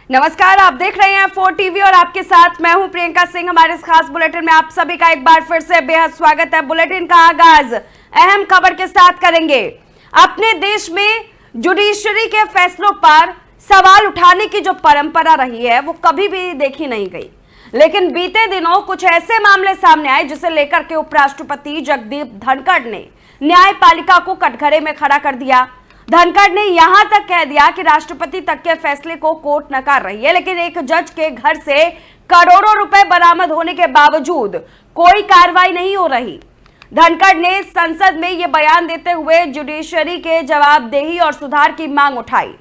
नमस्कार, आप देख रहे हैं 4 टीवी और आपके साथ मैं हूं प्रियंका सिंह। हमारे इस खास बुलेटिन में आप सभी का एक बार फिर से बेहद स्वागत है। बुलेटिन का आगाज अहम खबर के साथ करेंगे। अपने देश में जुडिशरी के फैसलों पर सवाल उठाने की जो परंपरा रही है वो कभी भी देखी नहीं गई, लेकिन बीते दिनों कुछ ऐसे मामले सामने आए जिसे लेकर के उपराष्ट्रपति जगदीप धनखड़ ने न्यायपालिका को कटघरे में खड़ा कर दिया। धनखड़ ने यहां तक कह दिया कि राष्ट्रपति तक के फैसले को कोर्ट नकार रही है, लेकिन एक जज के घर से करोड़ों रुपए बरामद होने के बावजूद कोई कार्रवाई नहीं हो रही। धनखड़ ने संसद में यह बयान देते हुए जुडिशरी के जवाबदेही और सुधार की मांग उठाई।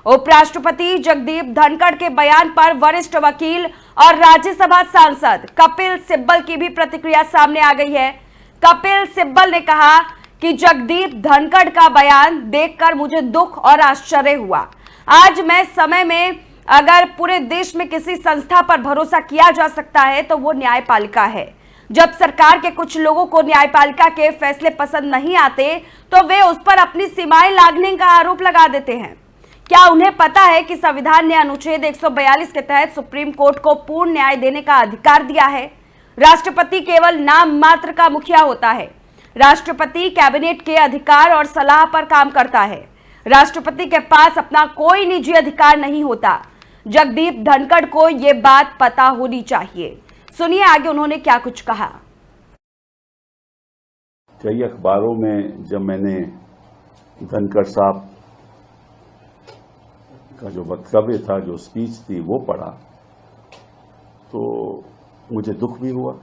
उपराष्ट्रपति जगदीप धनखड़ के बयान पर वरिष्ठ वकील और राज्यसभा सांसद कपिल सिब्बल की भी प्रतिक्रिया सामने आ गई है। कपिल सिब्बल ने कहा कि जगदीप धनखड़ का बयान देखकर मुझे दुख और आश्चर्य हुआ। आज मैं समय में अगर पूरे देश में किसी संस्था पर भरोसा किया जा सकता है तो वो न्यायपालिका है। जब सरकार के कुछ लोगों को न्यायपालिका के फैसले पसंद नहीं आते तो वे उस पर अपनी सीमाएं लांघने का आरोप लगा देते हैं। क्या उन्हें पता है कि संविधान ने अनुच्छेद 142 के तहत सुप्रीम कोर्ट को पूर्ण न्याय देने का अधिकार दिया है? राष्ट्रपति केवल नाम मात्र का मुखिया होता है। राष्ट्रपति कैबिनेट के अधिकार और सलाह पर काम करता है। राष्ट्रपति के पास अपना कोई निजी अधिकार नहीं होता। जगदीप धनखड़ को यह बात पता होनी चाहिए। सुनिए आगे उन्होंने क्या कुछ कहा। कई अखबारों में जब मैंने धनखड़ साहब का जो वक्तव्य था, जो स्पीच थी, वो पढ़ा तो मुझे दुख भी हुआ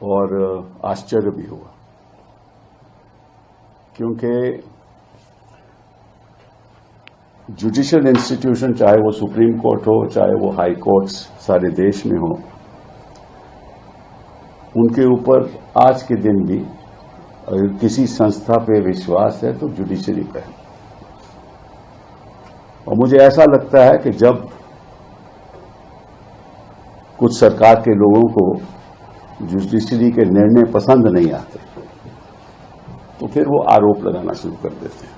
और आश्चर्य भी हुआ, क्योंकि जुडिशियल इंस्टीट्यूशन, चाहे वो सुप्रीम कोर्ट हो, चाहे वो हाई कोर्ट्स सारे देश में हो, उनके ऊपर आज के दिन भी अगर किसी संस्था पे विश्वास है तो जुडिशरी पे है। और मुझे ऐसा लगता है कि जब कुछ सरकार के लोगों को जुडिशरी के निर्णय पसंद नहीं आते तो फिर वो आरोप लगाना शुरू कर देते हैं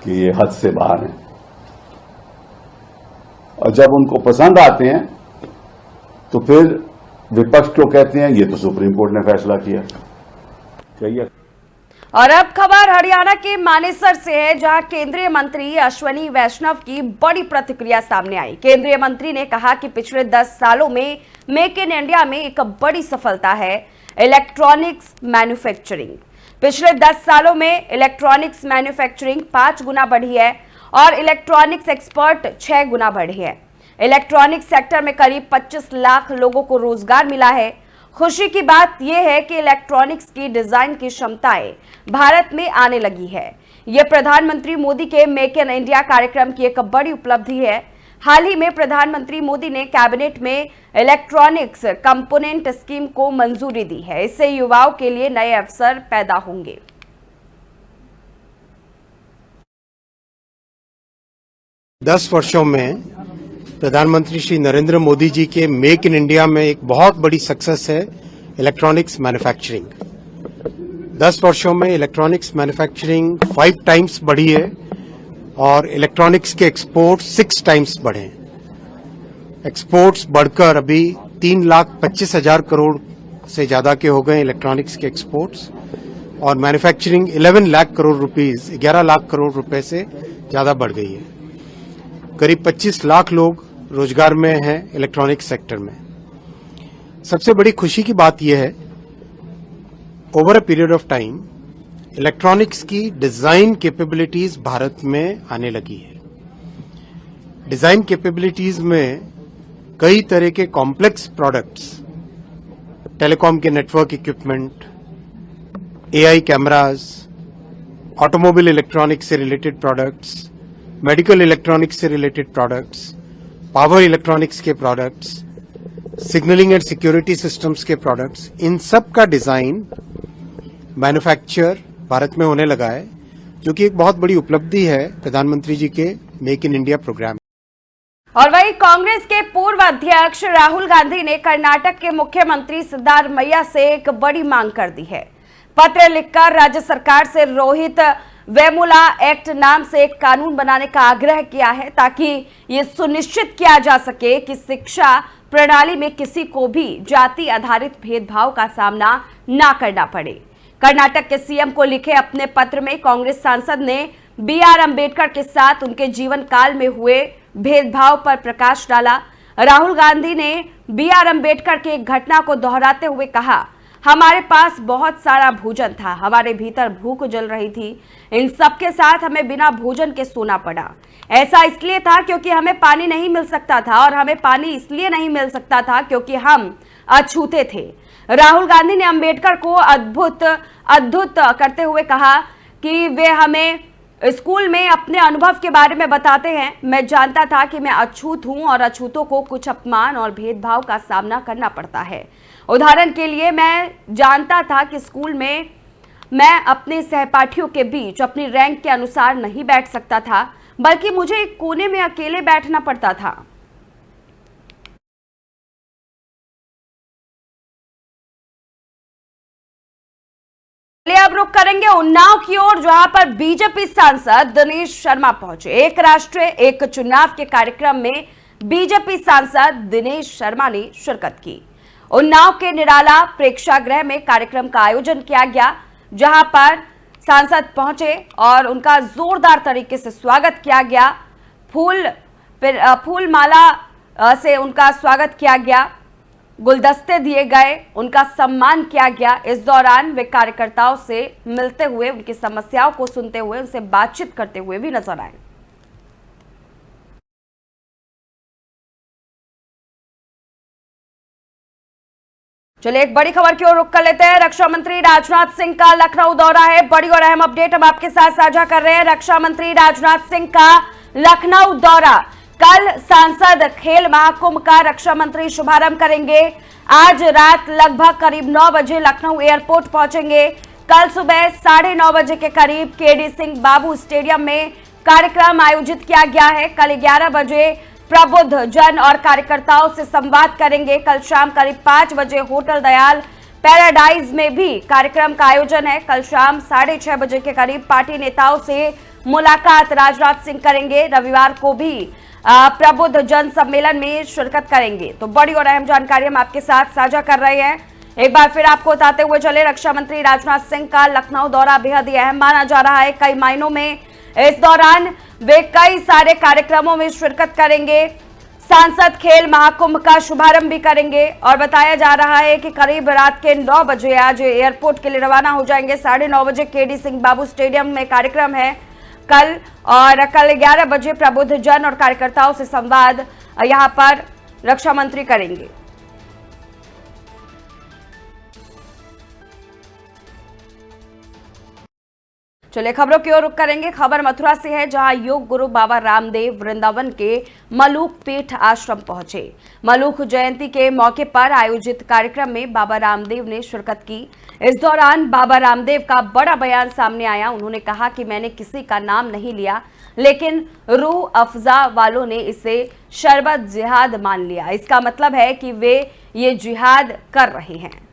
कि ये हद से बाहर है, और जब उनको पसंद आते हैं तो फिर विपक्ष को कहते हैं ये तो सुप्रीम कोर्ट ने फैसला किया। चाहिए। और अब खबर हरियाणा के मानेसर से है, जहां केंद्रीय मंत्री अश्विनी वैष्णव की बड़ी प्रतिक्रिया सामने आई। केंद्रीय मंत्री ने कहा कि पिछले 10 सालों में मेक इन इंडिया में एक बड़ी सफलता है इलेक्ट्रॉनिक्स मैन्युफैक्चरिंग। पिछले 10 सालों में इलेक्ट्रॉनिक्स मैन्युफैक्चरिंग 5 गुना बढ़ी है और इलेक्ट्रॉनिक्स एक्सपोर्ट 6 गुना बढ़ी है। इलेक्ट्रॉनिक्स सेक्टर में करीब 25 लाख लोगों को रोजगार मिला है। खुशी की बात यह है कि इलेक्ट्रॉनिक्स की डिजाइन की क्षमताएं भारत में आने लगी है। यह प्रधानमंत्री मोदी के मेक इन इंडिया कार्यक्रम की एक बड़ी उपलब्धि है। हाल ही में प्रधानमंत्री मोदी ने कैबिनेट में इलेक्ट्रॉनिक्स कंपोनेंट स्कीम को मंजूरी दी है। इससे युवाओं के लिए नए अवसर पैदा होंगे। दस वर्षों में प्रधानमंत्री श्री नरेंद्र मोदी जी के मेक इन इंडिया में एक बहुत बड़ी सक्सेस है इलेक्ट्रॉनिक्स मैन्युफैक्चरिंग। 10 वर्षों में इलेक्ट्रॉनिक्स मैन्युफैक्चरिंग 5 टाइम्स बढ़ी है और इलेक्ट्रॉनिक्स के एक्सपोर्ट 6 टाइम्स बढ़े। एक्सपोर्ट्स बढ़कर अभी 3,25,000 करोड़ से ज्यादा के हो गए इलेक्ट्रॉनिक्स के एक्सपोर्ट्स, और मैन्युफैक्चरिंग 11 लाख करोड़ रुपीस 11 लाख करोड़ रुपए से ज्यादा बढ़ गई है। करीब 25 लाख लोग रोजगार में हैं इलेक्ट्रॉनिक्स सेक्टर में। सबसे बड़ी खुशी की बात यह है, over a period of time electronics की डिजाइन कैपेबिलिटीज भारत में आने लगी है। डिजाइन कैपेबिलिटीज में कई तरह के कॉम्प्लेक्स प्रोडक्ट्स, टेलीकॉम के network equipment, AI cameras, automobile electronics से रिलेटेड प्रोडक्ट्स, मेडिकल इलेक्ट्रॉनिक्स से रिलेटेड प्रोडक्ट्स, पावर इलेक्ट्रॉनिक्स के products, signalling and security systems के प्रोडक्ट्स, इन सब का डिजाइन मैन्युफैक्चर भारत में होने लगा है, जो कि एक बहुत बड़ी उपलब्धि है प्रधानमंत्री जी के मेक इन इंडिया प्रोग्राम। और वहीं कांग्रेस के पूर्व अध्यक्ष राहुल गांधी ने कर्नाटक के मुख्यमंत्री सिद्धारमैया से एक बड़ी मांग कर दी है। पत्र लिखकर राज्य सरकार से रोहित वेमुला एक्ट नाम से एक कानून बनाने का आग्रह किया है ताकि ये सुनिश्चित किया जा सके कि शिक्षा प्रणाली में किसी को भी जाति आधारित भेदभाव का सामना ना करना पड़े। कर्नाटक के सीएम को लिखे अपने पत्र में कांग्रेस सांसद ने BR अम्बेडकर के साथ उनके जीवन काल में हुए भेदभाव पर प्रकाश डाला। राहुल गांधी ने BR अम्बेडकर की एक घटना को दोहराते हुए कहा, हमारे पास बहुत सारा भोजन था, हमारे भीतर भूख जल रही थी, इन सब के साथ हमें बिना भोजन के सोना पड़ा। ऐसा इसलिए था क्योंकि हमें पानी नहीं मिल सकता था, और हमें पानी इसलिए नहीं मिल सकता था क्योंकि हम अछूते थे। राहुल गांधी ने अम्बेडकर को अद्भुत करते हुए कहा कि वे हमें स्कूल में अपने अनुभव के बारे में बताते हैं। मैं जानता था कि मैं अछूत हूं और अछूतों को कुछ अपमान और भेदभाव का सामना करना पड़ता है। उदाहरण के लिए मैं जानता था कि स्कूल में मैं अपने सहपाठियों के बीच अपनी रैंक के अनुसार नहीं बैठ सकता था, बल्कि मुझे एक कोने में अकेले बैठना पड़ता था। अब रुक करेंगे उन्नाव की ओर, जहां पर बीजेपी सांसद दिनेश शर्मा पहुंचे। एक राष्ट्र एक चुनाव के कार्यक्रम में बीजेपी सांसद दिनेश शर्मा ने शिरकत की। उन्नाव के निराला प्रेक्षागृह में कार्यक्रम का आयोजन किया गया, जहां पर सांसद पहुंचे और उनका जोरदार तरीके से स्वागत किया गया। फूल माला से उनका स्वागत किया गया, गुलदस्ते दिए गए, उनका सम्मान किया गया। इस दौरान वे कार्यकर्ताओं से मिलते हुए, उनकी समस्याओं को सुनते हुए, उनसे बातचीत करते हुए भी नजर आए। चलिए एक बड़ी खबर की ओर रुख कर लेते हैं। रक्षा मंत्री राजनाथ सिंह का लखनऊ दौरा है। बड़ी और अहम अपडेट हम आपके साथ साझा कर रहे हैं। रक्षा मंत्री राजनाथ सिंह का लखनऊ दौरा। कल सांसद खेल महाकुंभ का रक्षा मंत्री शुभारंभ करेंगे। आज रात लगभग करीब 9 बजे लखनऊ एयरपोर्ट पहुंचेंगे। कल सुबह 9:30 बजे के करीब KD सिंह बाबू स्टेडियम में कार्यक्रम आयोजित किया गया है। कल 11 बजे प्रबुद्ध जन और कार्यकर्ताओं से संवाद करेंगे। कल शाम करीब 5 बजे होटल दयाल पैराडाइज में भी कार्यक्रम का आयोजन है। कल शाम 6:30 बजे के करीब पार्टी नेताओं से मुलाकात राजनाथ सिंह करेंगे। रविवार को भी प्रबुद्ध जन सम्मेलन में शिरकत करेंगे। तो बड़ी और अहम जानकारी हम आपके साथ साझा कर रहे हैं। एक बार फिर आपको बताते हुए चले, रक्षा मंत्री राजनाथ सिंह का लखनऊ दौरा बेहद ही अहम माना जा रहा है। कई मायनों में इस दौरान वे कई सारे कार्यक्रमों में शिरकत करेंगे। सांसद खेल महाकुंभ का शुभारंभ भी करेंगे और बताया जा रहा है कि करीब रात के 9 बजे आज एयरपोर्ट के लिए रवाना हो जाएंगे। 9:30 बजे KD सिंह बाबू स्टेडियम में कार्यक्रम है कल, और कल 11 बजे प्रबुद्ध जन और कार्यकर्ताओं से संवाद यहां पर रक्षा मंत्री करेंगे। चलिए खबरों की ओर रुख करेंगे। खबर मथुरा से है, जहां योग गुरु बाबा रामदेव वृंदावन के मलूक पीठ आश्रम पहुंचे। मलूक जयंती के मौके पर आयोजित कार्यक्रम में बाबा रामदेव ने शिरकत की। इस दौरान बाबा रामदेव का बड़ा बयान सामने आया। उन्होंने कहा कि मैंने किसी का नाम नहीं लिया, लेकिन रूह अफजा वालों ने इसे शरबत जिहाद मान लिया। इसका मतलब है कि वे ये जिहाद कर रहे हैं।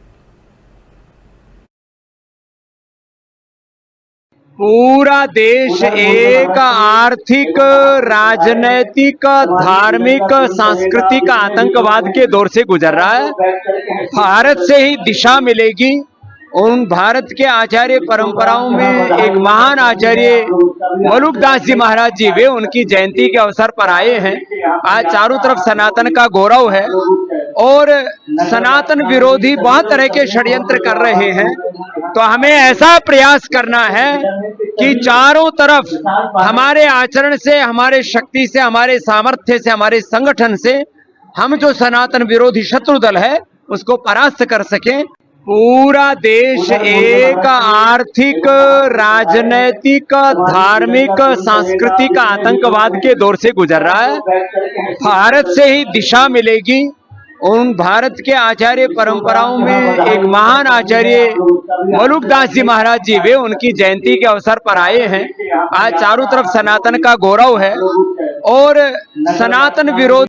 पूरा देश एक आर्थिक, राजनैतिक, धार्मिक, सांस्कृतिक आतंकवाद के दौर से गुजर रहा है। भारत से ही दिशा मिलेगी। उन भारत के आचार्य परंपराओं में एक महान आचार्य मलुकदास जी महाराज जी, वे उनकी जयंती के अवसर पर आए हैं। आज चारों तरफ सनातन का गौरव है और सनातन विरोधी बहुत तरह के षड्यंत्र कर रहे हैं। तो हमें ऐसा प्रयास करना है कि चारों तरफ हमारे आचरण से, हमारे शक्ति से, हमारे सामर्थ्य से, हमारे संगठन से हम जो सनातन विरोधी शत्रु दल है उसको परास्त कर सकें। पूरा देश एक आर्थिक, राजनैतिक, धार्मिक, सांस्कृतिक आतंकवाद के दौर से गुजर रहा है। भारत से ही दिशा मिलेगी। उन भारत के आचार्य परंपराओं में एक महान आचार्य मलुकदास जी महाराज जी, वे उनकी जयंती के अवसर पर आए हैं। आज चारों तरफ सनातन का गौरव है और सनातन विरोध।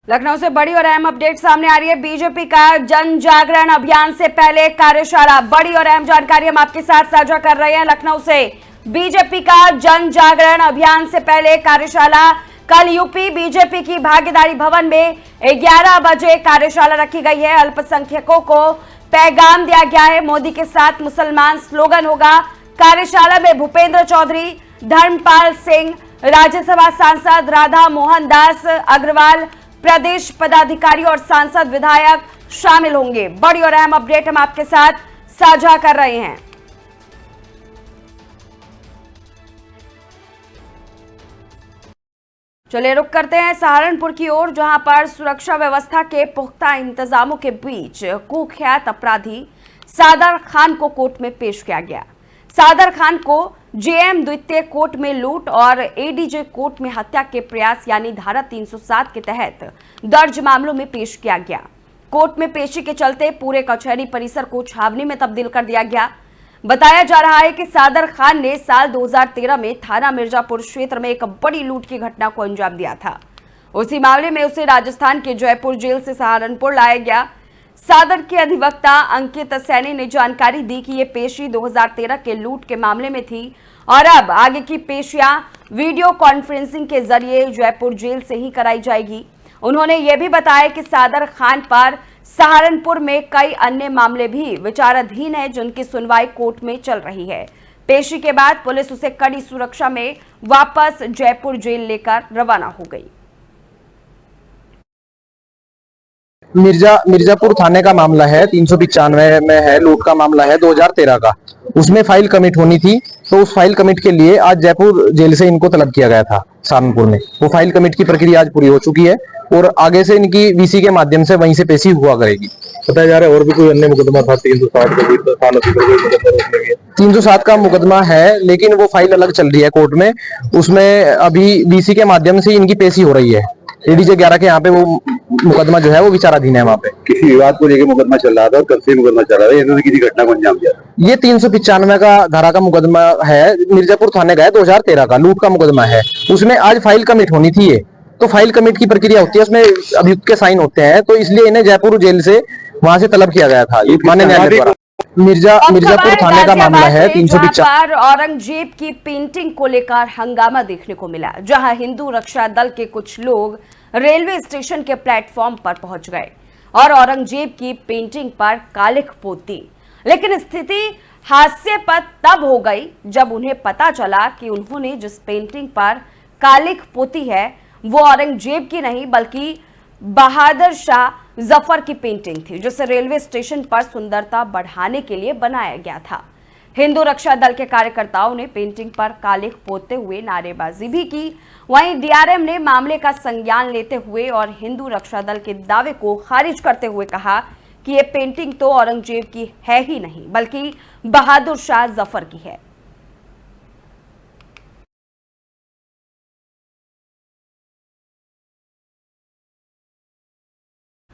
लखनऊ से बड़ी और अहम अपडेट सामने आ रही है। बीजेपी का जन जागरण अभियान से पहले कार्यशाला। बड़ी और अहम जानकारी हम आपके साथ साझा कर रहे हैं। लखनऊ से बीजेपी का जन जागरण अभियान से पहले कार्यशाला कल यूपी बीजेपी की भागीदारी भवन में 11 बजे कार्यशाला रखी गई है। अल्पसंख्यकों को पैगाम दिया गया है, मोदी के साथ मुसलमान स्लोगन होगा। कार्यशाला में भूपेंद्र चौधरी, धर्मपाल सिंह, राज्यसभा सांसद राधा मोहन दास अग्रवाल, प्रदेश पदाधिकारी और सांसद विधायक शामिल होंगे। बड़ी और अहम अपडेट हम आपके साथ साझा कर रहे हैं। चलिए रुक करते हैं सहारनपुर की ओर, जहां पर सुरक्षा व्यवस्था के पुख्ता इंतजामों के बीच कुख्यात अपराधी सादर खान को कोर्ट में पेश किया गया। सादर खान को जेएम द्वितीय कोर्ट में लूट और एडीजे कोर्ट में हत्या के प्रयास यानी धारा 307 के तहत दर्ज मामलों में पेश किया गया। कोर्ट में पेशी के चलते पूरे कचहरी परिसर को छावनी में तब्दील कर दिया गया। बताया जा रहा है कि सादर खान ने साल 2013 में थाना मिर्जापुर क्षेत्र में एक बड़ी लूट की घटना को अंजाम दिया था। उसी मामले में उसे राजस्थान के जयपुर जेल से सहारनपुर लाया गया। सादर के अधिवक्ता अंकित सैनी ने जानकारी दी कि ये पेशी 2013 के लूट के मामले में थी और अब आगे की पेशियां वीडियो कॉन्फ्रेंसिंग के जरिए जयपुर जेल से ही कराई जाएगी। उन्होंने ये भी बताया कि सादर खान पर सहारनपुर में कई अन्य मामले भी विचाराधीन है, जिनकी सुनवाई कोर्ट में चल रही है। पेशी के बाद पुलिस उसे कड़ी सुरक्षा में वापस जयपुर जेल लेकर रवाना हो गई। मिर्जापुर थाने का मामला है, 395 में है, लूट का मामला है 2013 का। उसमें फाइल कमिट होनी थी, तो उस फाइल कमिट के लिए आज जयपुर जेल से इनको तलब किया गया था सहारनपुर में। वो फाइल कमिट की प्रक्रिया आज पूरी हो चुकी है और आगे से इनकी वीसी के माध्यम से वहीं से पेशी हुआ करेगी। बताया जा रहा है और भी कोई अन्य मुकदमा था 307 का मुकदमा है, लेकिन वो फाइल अलग चल रही है कोर्ट में। उसमें अभी वीसी के माध्यम से इनकी पेशी हो रही है। एडीजे 11 के यहाँ पे वो मुकदमा जो है वो विचाराधीन है। वहाँ पे किसी विवाद को लेकर मुकदमा चल रहा था और कब से मुकदमा चल रहा है, इन्होंने किसी घटना को अंजाम दिया? ये 395 का धारा का मुकदमा है, मिर्जापुर थाने का है, 2013 का लूट का मुकदमा है। उसमें आज फाइल कमिट होनी थी, ये तो फाइल कमिट की प्रक्रिया होती है, उसमें अभियुक्त के साइन होते हैं, तो इसलिए इन्हें जयपुर जेल से वहां से तलब किया गया था माननीय न्यायालय द्वारा। मिर्जापुर थाने का मामला है 395। औरंगजेब की पेंटिंग को लेकर हंगामा देखने को मिला, जहां हिंदू रक्षा दल के कुछ लोग रेलवे स्टेशन के प्लेटफॉर्म पर पहुंच गए और औरंगजेब की पेंटिंग पर कालिख पोत दी। लेकिन स्थिति हास्यास्पद तब हो गई जब उन्हें पता चला कि उन्होंने जिस पेंटिंग पर कालिख पोती है वो औरंगजेब की नहीं बल्कि बहादुर शाह जफर की पेंटिंग थी, जिसे रेलवे स्टेशन पर सुंदरता बढ़ाने के लिए बनाया गया था। हिंदू रक्षा दल के कार्यकर्ताओं ने पेंटिंग पर कालिख पोतते हुए नारेबाजी भी की। वहीं डीआरएम ने मामले का संज्ञान लेते हुए और हिंदू रक्षा दल के दावे को खारिज करते हुए कहा कि ये पेंटिंग तो औरंगजेब की है ही नहीं बल्कि बहादुर शाह जफर की है।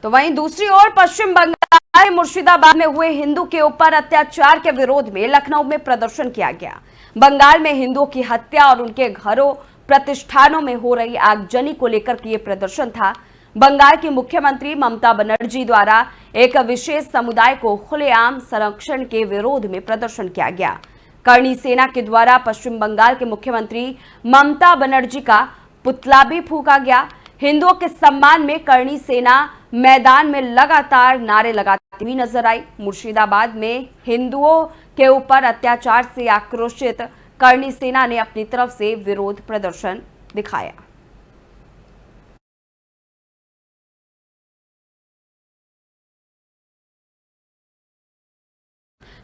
तो वहीं दूसरी ओर पश्चिम बंगाल मुर्शिदाबाद में हुए हिंदू के ऊपर अत्याचार के विरोध में लखनऊ में प्रदर्शन किया गया। बंगाल में हिंदुओं की हत्या और उनके घरों प्रतिष्ठानों में हो रही आगजनी को लेकर ये प्रदर्शन था। बंगाल की मुख्यमंत्री ममता बनर्जी द्वारा एक विशेष समुदाय को खुलेआम संरक्षण के विरोध में प्रदर्शन किया गया। करणी सेना के द्वारा पश्चिम बंगाल के मुख्यमंत्री ममता बनर्जी का पुतला भी फूंका गया। हिंदुओं के सम्मान में करणी सेना मैदान में लगातार नारे लगाती हुई नजर आई। मुर्शिदाबाद में हिंदुओं के ऊपर अत्याचार से आक्रोशित करणी सेना ने अपनी तरफ से विरोध प्रदर्शन दिखाया।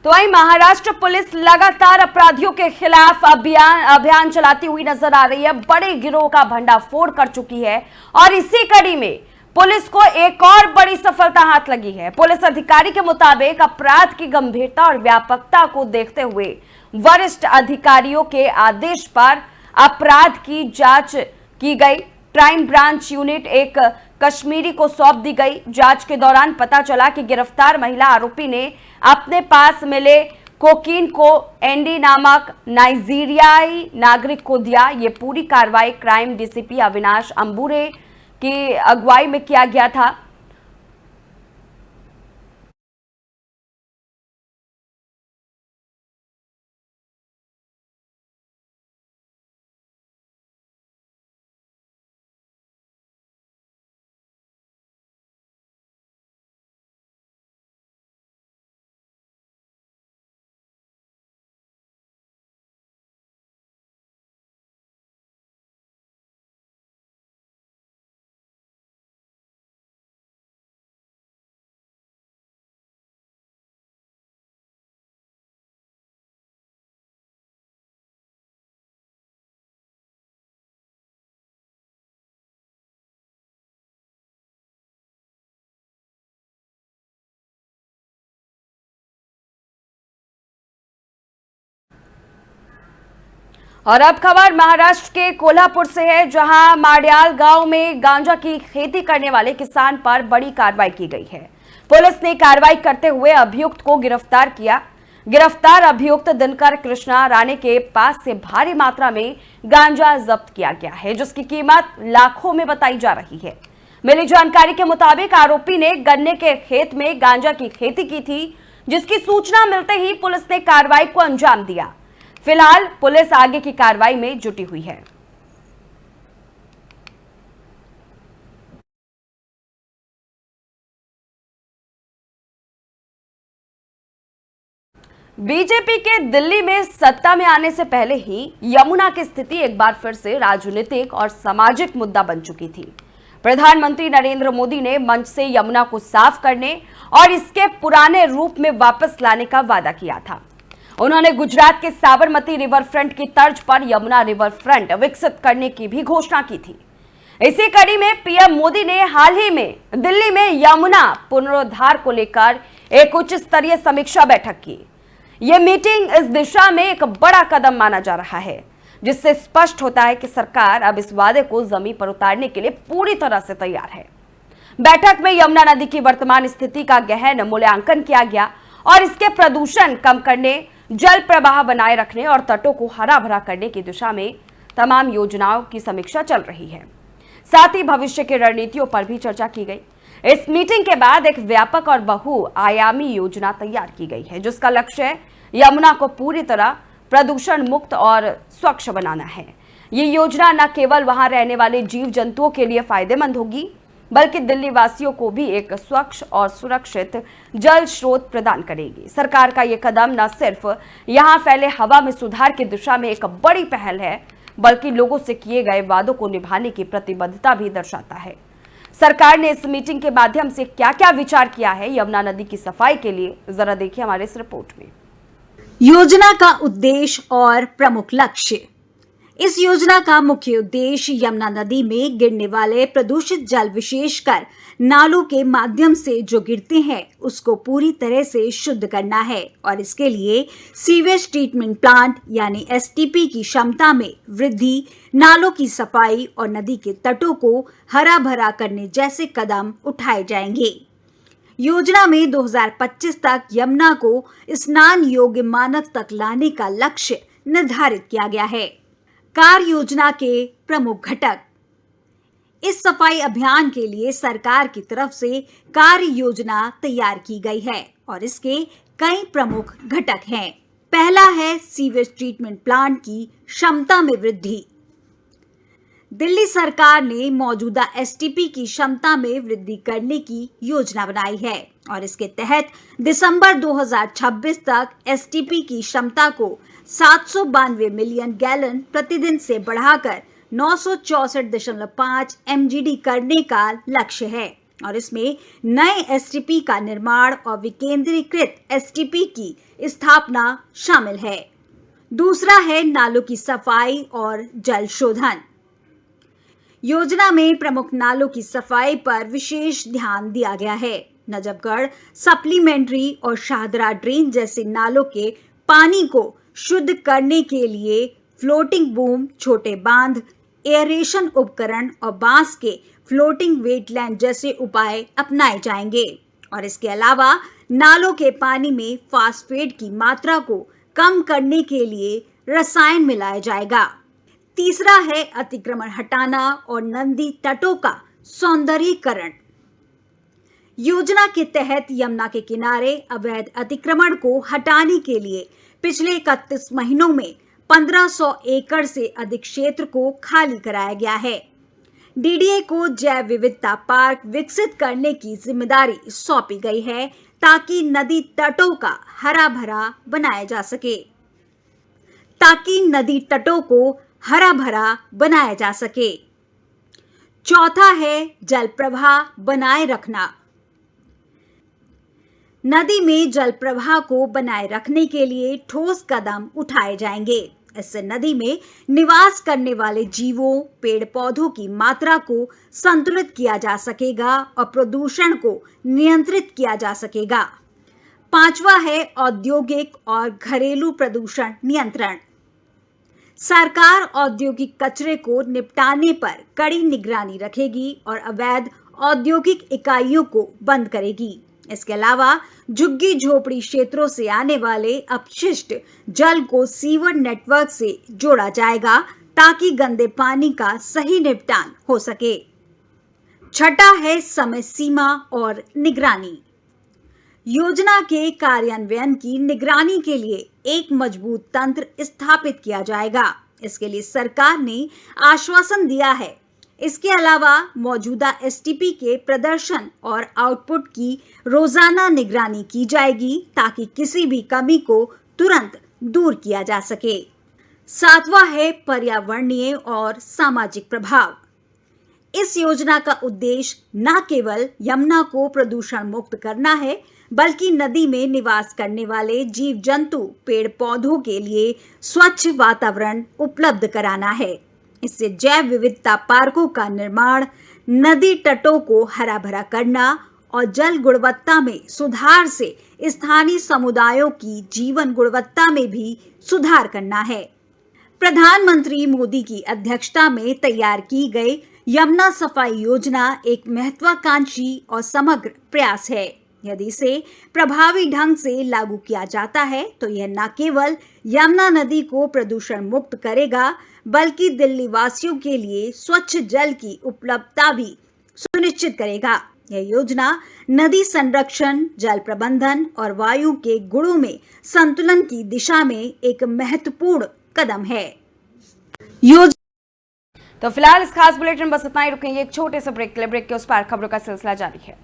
तो वहीं महाराष्ट्र पुलिस लगातार अपराधियों के खिलाफ अभियान चलाती हुई नजर आ रही है। बड़े गिरोह का भंडाफोड़ कर चुकी है और इसी कड़ी में पुलिस को एक और बड़ी सफलता हाथ लगी है। पुलिस अधिकारी के मुताबिक अपराध की गंभीरता और व्यापकता को देखते हुए वरिष्ठ अधिकारियों के आदेश पर अपराध की जांच की गई। क्राइम ब्रांच यूनिट एक कश्मीरी को सौंप दी गई। जांच के दौरान पता चला कि गिरफ्तार महिला आरोपी ने अपने पास मिले कोकीन को एंडी नामक नाइजीरियाई नागरिक को दिया। ये पूरी कार्रवाई क्राइम डीसीपी अविनाश अंबुरे की अगुवाई में किया गया था। और अब खबर महाराष्ट्र के कोल्हापुर से है, जहां माड़ियाल गांव में गांजा की खेती करने वाले किसान पर बड़ी कार्रवाई की गई है। पुलिस ने कार्रवाई करते हुए अभियुक्त को गिरफ्तार किया। गिरफ्तार अभियुक्त दिनकर कृष्णा राणे के पास से भारी मात्रा में गांजा जब्त किया गया है, जिसकी कीमत लाखों में बताई जा रही है। मिली जानकारी के मुताबिक आरोपी ने गन्ने के खेत में गांजा की खेती की थी, जिसकी सूचना मिलते ही पुलिस ने कार्रवाई को अंजाम दिया। फिलहाल पुलिस आगे की कार्रवाई में जुटी हुई है। बीजेपी के दिल्ली में सत्ता में आने से पहले ही यमुना की स्थिति एक बार फिर से राजनीतिक और सामाजिक मुद्दा बन चुकी थी। प्रधानमंत्री नरेंद्र मोदी ने मंच से यमुना को साफ करने और इसके पुराने रूप में वापस लाने का वादा किया था। उन्होंने गुजरात के साबरमती रिवर फ्रंट की तर्ज पर यमुना रिवर फ्रंट विकसित करने की भी घोषणा की थी। इसी कड़ी में पीएम मोदी ने हाल ही में दिल्ली में यमुना पुनरुद्धार को लेकर एक उच्च स्तरीय समीक्षा बैठक की। यह मीटिंग इस दिशा में एक बड़ा कदम माना जा रहा है, जिससे स्पष्ट होता है कि सरकार अब इस वादे को जमीन पर उतारने के लिए पूरी तरह से तैयार है। बैठक में यमुना नदी की वर्तमान स्थिति का गहन मूल्यांकन किया गया और इसके प्रदूषण कम करने, जल प्रवाह बनाए रखने और तटों को हरा भरा करने की दिशा में तमाम योजनाओं की समीक्षा चल रही है। साथ ही भविष्य की रणनीतियों पर भी चर्चा की गई। इस मीटिंग के बाद एक व्यापक और बहुआयामी योजना तैयार की गई है, जिसका लक्ष्य यमुना को पूरी तरह प्रदूषण मुक्त और स्वच्छ बनाना है। ये योजना न केवल वहां रहने वाले जीव जंतुओं के लिए फायदेमंद होगी, बल्कि दिल्ली वासियों को भी एक स्वच्छ और सुरक्षित जल स्रोत प्रदान करेगी। सरकार का ये कदम न सिर्फ यहां फैले हवा में सुधार की दिशा में एक बड़ी पहल है, बल्कि लोगों से किए गए वादों को निभाने की प्रतिबद्धता भी दर्शाता है। सरकार ने इस मीटिंग के माध्यम से क्या क्या विचार किया है यमुना नदी की सफाई के लिए, जरा देखिए हमारे इस रिपोर्ट में। योजना का उद्देश्य और प्रमुख लक्ष्य। इस योजना का मुख्य उद्देश्य यमुना नदी में गिरने वाले प्रदूषित जल, विशेषकर नालों के माध्यम से जो गिरते हैं, उसको पूरी तरह से शुद्ध करना है और इसके लिए सीवेज ट्रीटमेंट प्लांट यानी एसटीपी की क्षमता में वृद्धि, नालों की सफाई और नदी के तटों को हरा भरा करने जैसे कदम उठाए जाएंगे। योजना में 2025 तक यमुना को स्नान योग्य मानक तक लाने का लक्ष्य निर्धारित किया गया है। कार्य योजना के प्रमुख घटक। इस सफाई अभियान के लिए सरकार की तरफ से कार्य योजना तैयार की गई है और इसके कई प्रमुख घटक हैं। पहला है सीवेज ट्रीटमेंट प्लांट की क्षमता में वृद्धि। दिल्ली सरकार ने मौजूदा एसटीपी की क्षमता में वृद्धि करने की योजना बनाई है और इसके तहत दिसंबर 2026 तक एसटीपी की क्षमता को 792 मिलियन गैलन प्रतिदिन से बढ़ाकर 964.5 MGD करने का लक्ष्य है और इसमें नए एसटीपी का निर्माण और विकेंद्रीकृत एसटीपी की स्थापना शामिल है। दूसरा है नालों की सफाई और जल शोधन। योजना में प्रमुख नालों की सफाई पर विशेष ध्यान दिया गया है। नजफगढ़, सप्लीमेंट्री और शाहदरा ड्रेन जैसे नालों के पानी को शुद्ध करने के लिए फ्लोटिंग बूम, छोटे बांध, एयरेशन उपकरण और बांस के फ्लोटिंग वेटलैंड जैसे उपाय अपनाए जाएंगे और इसके अलावा नालों के पानी में फास्फेट की मात्रा को कम करने के लिए रसायन मिलाया जाएगा। तीसरा है अतिक्रमण हटाना और नदी तटों का सौंदर्यीकरण। योजना के तहत यमुना के किनारे अवैध अतिक्रमण को हटाने के लिए पिछले 31 महीनों में 1500 एकड़ से अधिक क्षेत्र को खाली कराया गया है। डीडीए को जैव विविधता पार्क विकसित करने की जिम्मेदारी सौंपी गई है ताकि नदी तटों का हरा भरा बनाया जा सके। चौथा है जल प्रवाह बनाए रखना। नदी में जल प्रवाह को बनाए रखने के लिए ठोस कदम उठाए जाएंगे। इससे नदी में निवास करने वाले जीवों, पेड़ पौधों की मात्रा को संतुलित किया जा सकेगा और प्रदूषण को नियंत्रित किया जा सकेगा। पांचवा है औद्योगिक और घरेलू प्रदूषण नियंत्रण। सरकार औद्योगिक कचरे को निपटाने पर कड़ी निगरानी रखेगी और अवैध औद्योगिक इकाइयों को बंद करेगी। इसके अलावा झुग्गी झोपड़ी क्षेत्रों से आने वाले अपशिष्ट जल को सीवर नेटवर्क से जोड़ा जाएगा ताकि गंदे पानी का सही निपटान हो सके। छठा है समय सीमा और निगरानी। योजना के कार्यान्वयन की निगरानी के लिए एक मजबूत तंत्र स्थापित किया जाएगा। इसके लिए सरकार ने आश्वासन दिया है। इसके अलावा मौजूदा एसटीपी के प्रदर्शन और आउटपुट की रोजाना निगरानी की जाएगी ताकि किसी भी कमी को तुरंत दूर किया जा सके। सातवां है पर्यावरणीय और सामाजिक प्रभाव। इस योजना का उद्देश्य न केवल यमुना को प्रदूषण मुक्त करना है, बल्कि नदी में निवास करने वाले जीव जंतु, पेड़ पौधों के लिए स्वच्छ वातावरण उपलब्ध कराना है। इससे जैव विविधता पार्कों का निर्माण, नदी तटों को हरा भरा करना और जल गुणवत्ता में सुधार से स्थानीय समुदायों की जीवन गुणवत्ता में भी सुधार करना है। प्रधानमंत्री मोदी की अध्यक्षता में तैयार की गई यमुना सफाई योजना एक महत्वाकांक्षी और समग्र प्रयास है। यदि इसे प्रभावी ढंग से लागू किया जाता है तो यह न केवल यमुना नदी को प्रदूषण मुक्त करेगा, बल्कि दिल्ली वासियों के लिए स्वच्छ जल की उपलब्धता भी सुनिश्चित करेगा। यह योजना नदी संरक्षण, जल प्रबंधन और वायु के गुणों में संतुलन की दिशा में एक महत्वपूर्ण कदम है। तो फिलहाल इस खास बुलेटिन बस इतना ही। रुकेंगे एक छोटे से ब्रेक के लिए। ब्रेक के उस पार खबरों का सिलसिला जारी है।